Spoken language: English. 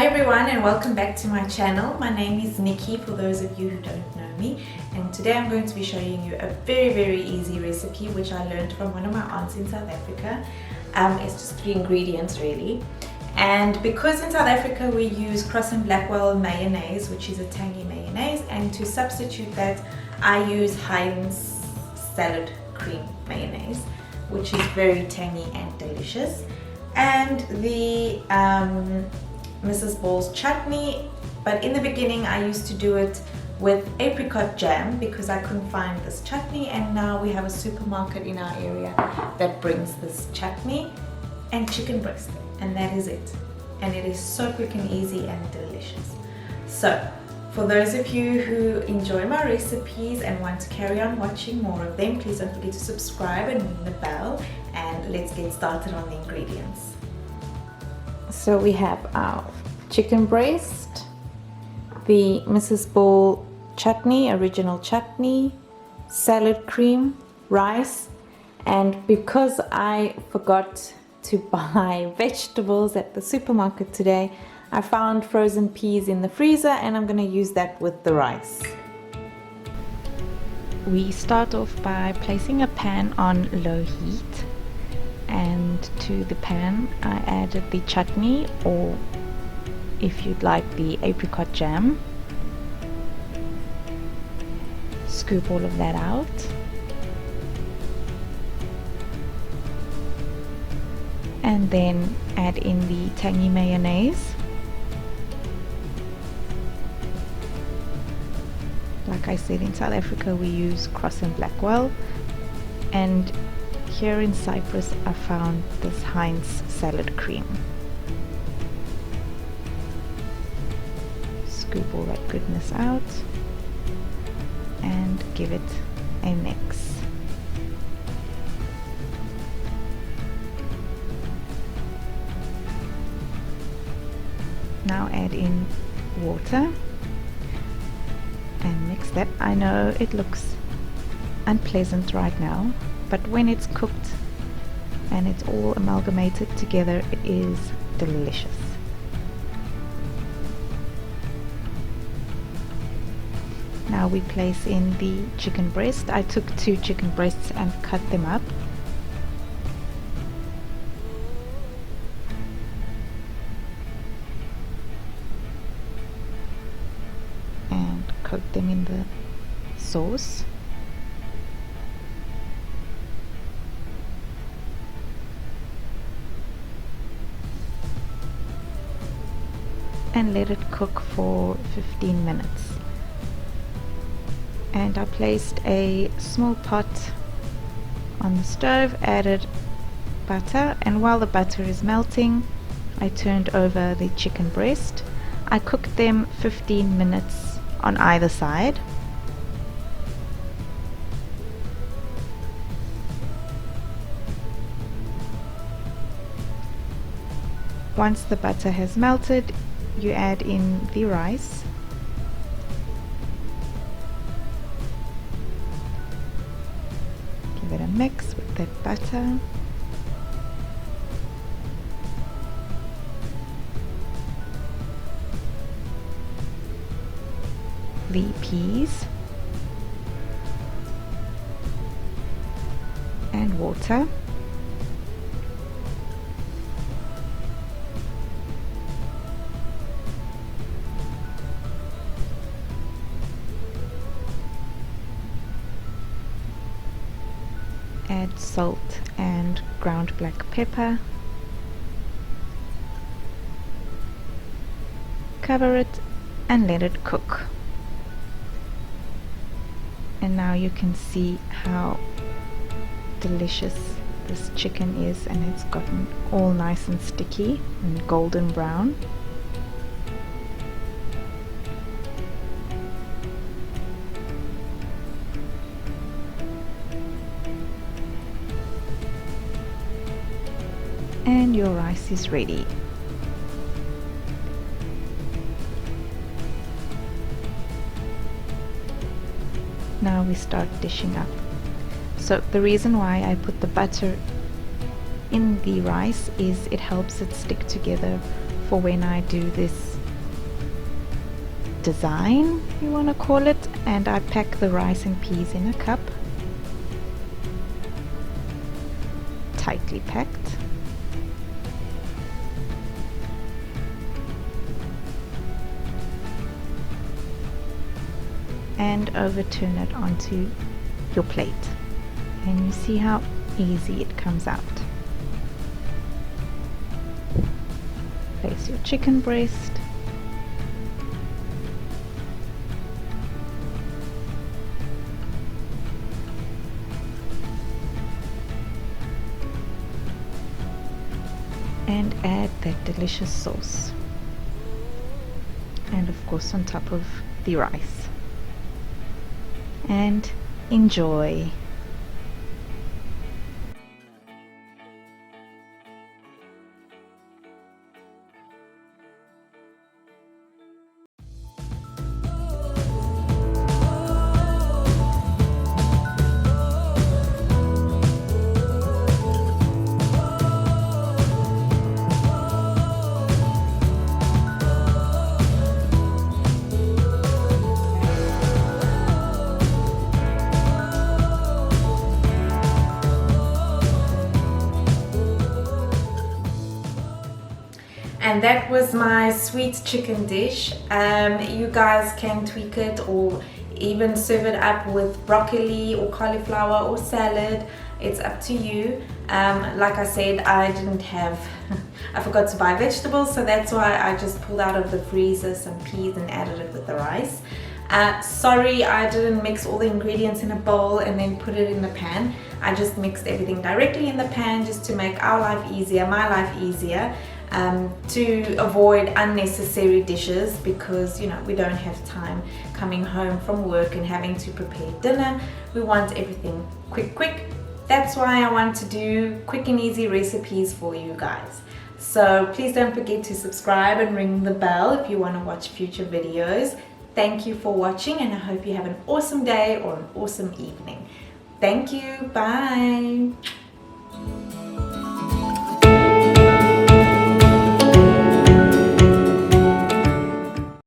Hi everyone and welcome back to my channel. My name is Nikki for those of you who don't know me, and today I'm going to be showing you a very easy recipe which I learned from one of my aunts in South Africa. It's just 3 ingredients really, and because in South Africa we use Cross&Blackwell mayonnaise, which is a tangy mayonnaise, and to substitute that I use Heinz salad cream mayonnaise, which is very tangy and delicious, and the Mrs. Ball's chutney, but in the beginning I used to do it with apricot jam because I couldn't find this chutney, and now we have a supermarket in our area that brings this chutney and chicken breast, and that is it. And it is so quick and easy and delicious. So for those of you who enjoy my recipes and want to carry on watching more of them, please don't forget to subscribe and ring the bell, and let's get started on the ingredients. So we have our chicken breast, the Mrs. Ball chutney, original chutney, salad cream, rice, and because I forgot to buy vegetables at the supermarket today, I found frozen peas in the freezer and I'm going to use that with the rice. We start off by placing a pan on low heat, and to the pan I added the chutney, or if you'd like the apricot jam. Scoop all of that out. And then add in the tangy mayonnaise. Like I said, in South Africa we use Cross&Blackwell, and here in Cyprus I found this Heinz salad cream. Scoop all that goodness out and give it a mix. Now add in water and mix that. I know it looks unpleasant right now, but when it's cooked and it's all amalgamated together, it is delicious. Now we place in the chicken breast. I took 2 chicken breasts and cut them up. And coat them in the sauce. And let it cook for 15 minutes. And I placed a small pot on the stove, added butter, and while the butter is melting I turned over the chicken breast. I cooked them 15 minutes on either side. Once the butter has melted, you add in the rice. Give it a mix with that butter. The peas and water. Add salt and ground black pepper. Cover it and let it cook. And now you can see how delicious this chicken is, and it's gotten all nice and sticky and golden brown. And your rice is ready. Now we start dishing up. So the reason why I put the butter in the rice is it helps it stick together for when I do this design, you want to call it, and I pack the rice and peas in a cup, tightly packed. And overturn it onto your plate, and you see how easy it comes out. Place your chicken breast, and add that delicious sauce, and of course on top of the rice, and enjoy. And that was my sweet chicken dish. You guys can tweak it or even serve it up with broccoli or cauliflower or salad. It's up to you. Like I said, I forgot to buy vegetables, so that's why I just pulled out of the freezer some peas and added it with the rice. Sorry, I didn't mix all the ingredients in a bowl and then put it in the pan. I just mixed everything directly in the pan just to make our life easier, my life easier. To avoid unnecessary dishes, because you know we don't have time coming home from work and having to prepare dinner. We want everything quick. That's why I want to do quick and easy recipes for you guys. So please don't forget to subscribe and ring the bell if you want to watch future videos. Thank you for watching, and I hope you have an awesome day or an awesome evening. Thank you. Bye.